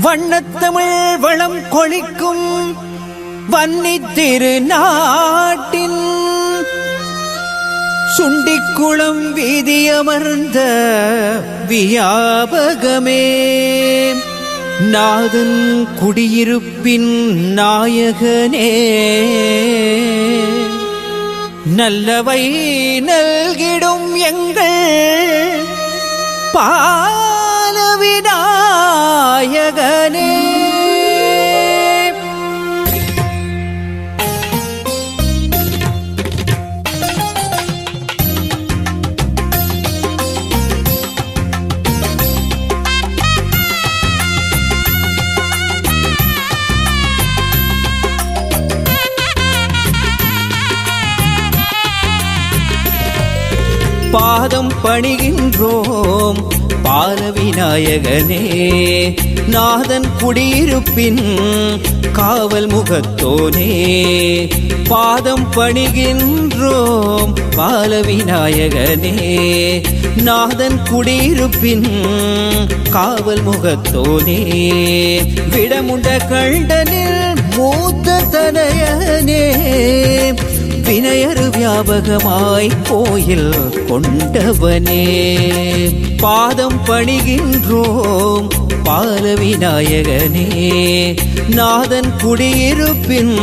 வண்ணத்தமிழ் வளம் கொளிக்கும் வன்னி திருநாட்டின் சுண்டிக்குளம் வீதியமர்ந்த வியாபகமே நாதன் குடியிருப்பின் நாயகனே நல்லவை நல்கிடும் எங்கள் பாலவிநாயகனே. பாதம் பணிகின்றோம் பாலவிநாயகனே நாதன் குடியிருப்பின் காவல் முகத்தோனே. பாதம் பணிகின்றோம் பாலவிநாயகனே நாதன் குடியிருப்பின் காவல் முகத்தோனே. விடமுண்ட கண்டனில் மூத்த தனயனே வினையரு வியாபகமாய் கோயில் கொண்டவனே. பாதம் பணிகின்றோம் பாலவிநாயகனே நாதன் குடியிருப்பின்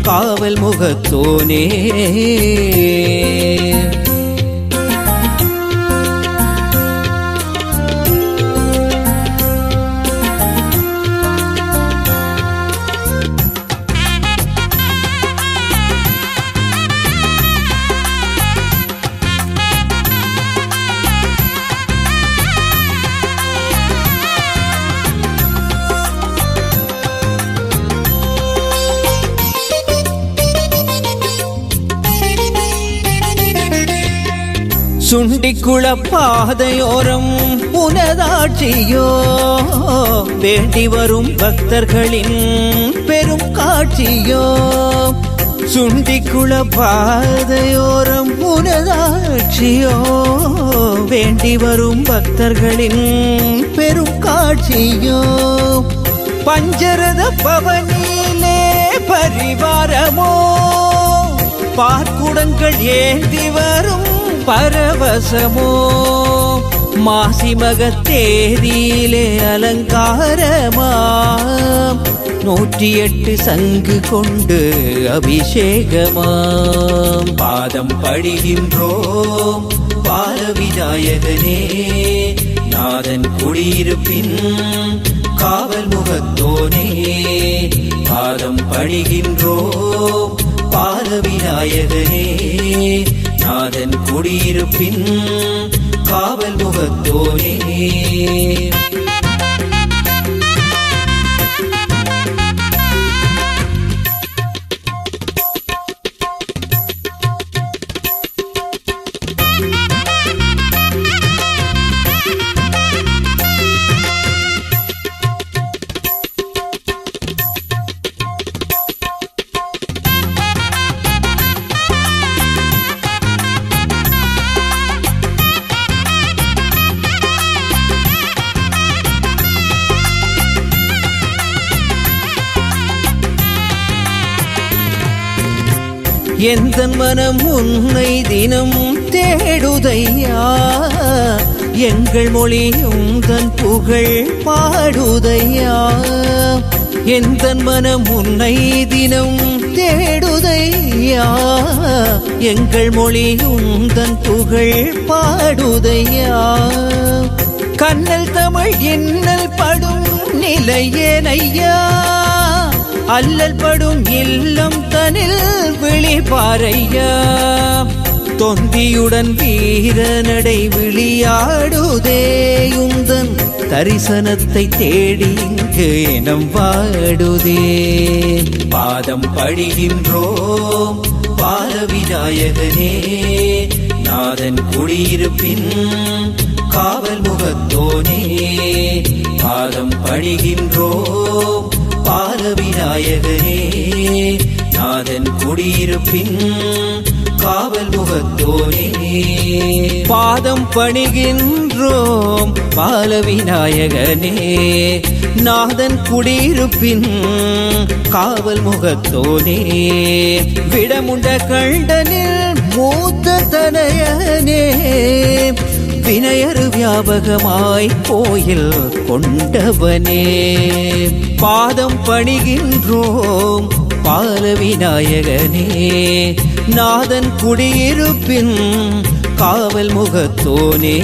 காவல் முகத்தோனே. சுண்டிக்குள பாதையோரம் உனதாட்சியோ வேண்டி வரும் பக்தர்களின் பெரும் காட்சியோ. சுண்டிக்குள பாதையோரம் உனதாட்சியோ வேண்டி வரும் பக்தர்களின் பெரும் காட்சியோ. பஞ்சரத பவனிலே பரிவாரமோ பார்க்குடங்கள் ஏந்தி வரும் பரவசமோ. மாசிமகத்தேரியிலே அலங்காரமா 108 சங்கு கொண்டு அபிஷேகமாம். பாதம் படுகின்றோம் பாலவிநாயகனே நாதன் குடியிருப்பின் காவல் முகத்தோனே. பாதம் படுகின்றோம் பாலவிநாயகனே நாதன் குடியிருப்பின் காவல் முகத்தோனே. எந்தன் மனம் உன்னை தினம் தேடுதையா எங்கள் மொழியும் தன் புகழ் பாடுதையா. எந்தன் மனம் உன்னை தினம் தேடுதையா எங்கள் மொழியும் தன் புகழ் பாடுதையா. கண்ணல் தமிழ் இன்னல் படும் நிலையேனையா அல்லல் படும் இல்லம் தனில் விழிபாரையா. தொந்தியுடன் வீரநடை விளையாடுதே உந்தன் தரிசனத்தை தேடி இங்கு இனம் வாடுதே. பாதம் படுகின்றோம் பாலவிநாயகனே நாதன் குடியிருப்பின் காவல் முகத்தோனே. பாதம் படுகின்றோம் பாலவிநாயகனே நாதன் குடியிருப்பின் காவல் முகத்தோனே பாதம் பணிகின்றோம் பாலவிநாயகனே நாதன் குடியிருப்பின் காவல் முகத்தோனே விடமுண்ட கண்டனில் மூத்த தனையனே வினையறு வியாபகமாய் கோயில் கொண்டவனே பாதம் பணிகின்றோம் பாலவிநாயகனே நாதன் குடியிருப்பின் காவல் முகத்தோனே